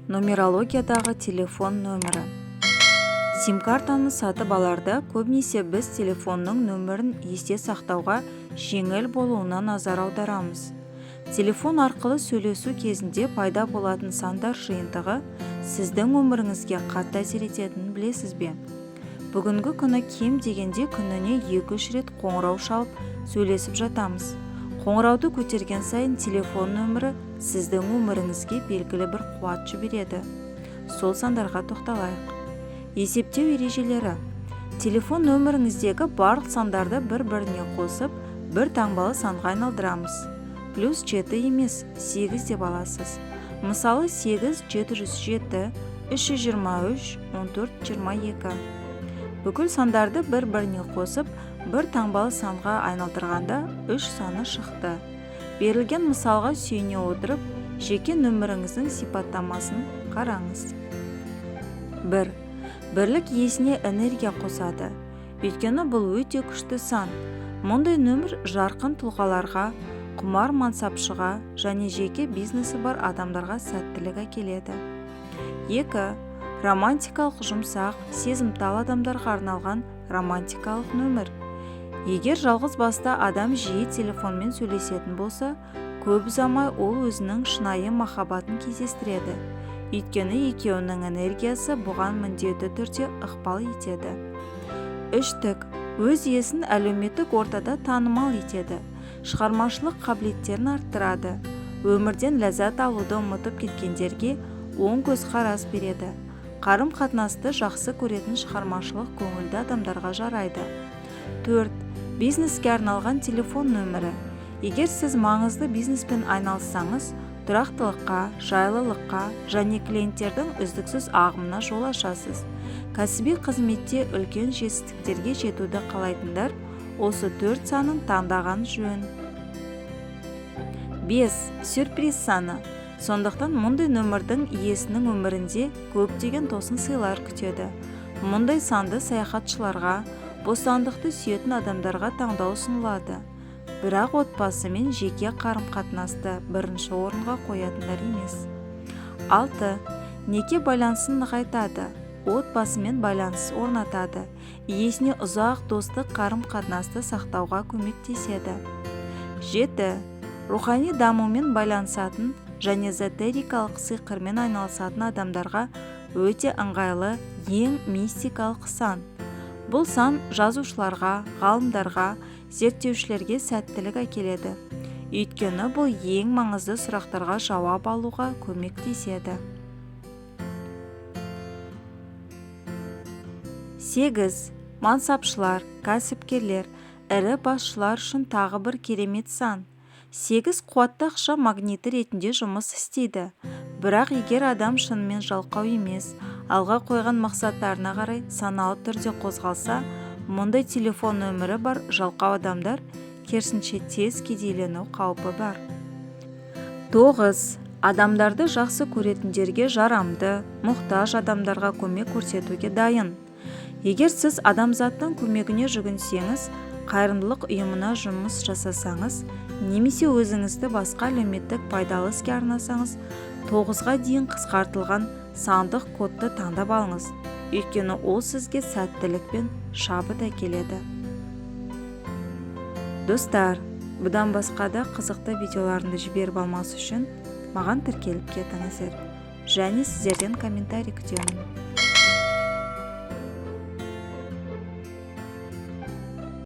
Нумерологиядағы телефон нөмірі. Сим-картаны сатып аларда көбінесе біз телефонның нөмірін есте сақтауға жеңіл болуына назар аударамыз. Телефон арқылы сөйлесу кезінде пайда болатын сандар жиынтығы сіздің өміріңізге қатты әсер ететінін білесіз бе? Бүгінгі күні кем дегенде күніне 2-3 рет қоңырау шалып сөйлесіп жатамыз. Қоңырауды көтерген сайын телефон нөмірі сіздің өміріңізге белгілі бір қуат жібереді. Сол сандарға тоқталайық. Есептеу ережелері. Телефон нөміріңіздегі барлық сандарды бір-біріне қосып, бір таңбалы санға айналдырамыз. Плюс 7 емес, 8 деп аласыз. Мысалы 8 707 323 14 22. Бүкіл сандарды бір-біріне қосып, бір таңбалы санға айналдырғанда 3 саны шықты. Берілген мысалға сүйене отырып, жеке нөміріңіздің сипаттамасын қараңыз. 1. Бірлік иесіне энергия қосады. Өйткені бұл өте күшті сан. Мұндай нөмір жарқын тұлғаларға, құмар мансапшыға және жеке бизнесі бар адамдарға сәттілік әкеледі. 2. Романтикалық жұмсақ, сезімтал адамдарға арналған романтикалық нөмір. Егер жалғыз басты адам жиі телефонмен сөйлесетін болса, көп ұзамай ол өзінің шынайы махаббатын кездестіреді. Өйткені екеуінің энергиясы бұған міндетті түрде ықпал етеді. 3. Өз иесін әлеуметтік ортада танымал етеді. Шығармашылық қабілеттерін арттырады. Өмірден ләззат алуды ұмытып кеткендерге оң көзқарас береді. Қарым-қатынасты жақсы көретін шығармашылық көңілді адамдарға жарайды. 4. Бизнеске арналған телефон нөмірі. Егер сіз маңызды бизнеспен айналыссаңыз, тұрақтылыққа, жайлылыққа және клиенттердің үздіксіз ағымына жол ашасыз. Кәсіби қызметте үлкен жетістіктерге жетуді қалайтындар осы 4 санын таңдаған жөн. 5. Сюрприз саны. Сондықтан мұндай нөмірдің иесінің өмірінде көптеген тосын сыйлар күтеді. Мұндай санды саяхатшыларға, бостандықты сүйетін адамдарға таңдау ұсынылады. Бірақ отбасы мен жеке қарым-қатынасты бірінші орынға қоятындар емес. 6. Неке байланысын нығайтады. Отбасымен байланыс орнатады. Иесіне ұзақ достық қарым-қатынасты сақтауға көмектеседі. 7. Рухани дамумен байланысатын және эзотерикалық сиқырмен айналысатын адамдарға өте ыңғайлы ең мистикалық сан. Бұл сан жазушыларға, ғалымдарға, зерттеушілерге сәттілік әкеледі. Өйткені бұл ең маңызды сұрақтарға жауап алуға көмектеседі. 8. Мансапшылар, кәсіпкерлер, ірі басшылар үшін тағы бір керемет сан. 8 қуатты ақша магниті ретінде жұмыс істейді. Бірақ егер адам шынымен жалқау емес, алға қойған мақсаттарына қарай саналы түрде қозғалса, мұндай телефон нөмірі бар жалқау адамдар керісінше тез кедейлену қаупі бар. 9. Адамдарды жақсы көретіндерге жарамды, мұқтаж адамдарға көмек көрсетуге дайын. Егер сіз адамзаттың көмегіне жүгінсеңіз, қайырымдылық ұйымына жұмыс жасасаңыз, немесе өзіңізді басқа әлеуметтік пайдалы іске арнасаңыз, 9-ға дейін қысқартылған сандық кодты таңдап алыңыз. Өйткені ол сізге сәттілік пен шабыт әкеледі. Достар, бұдан басқа да қызықты видеоларымды жіберіп алмас үшін маған тіркеліп кетіңіздер. Және сіздерден комментарий күтемін.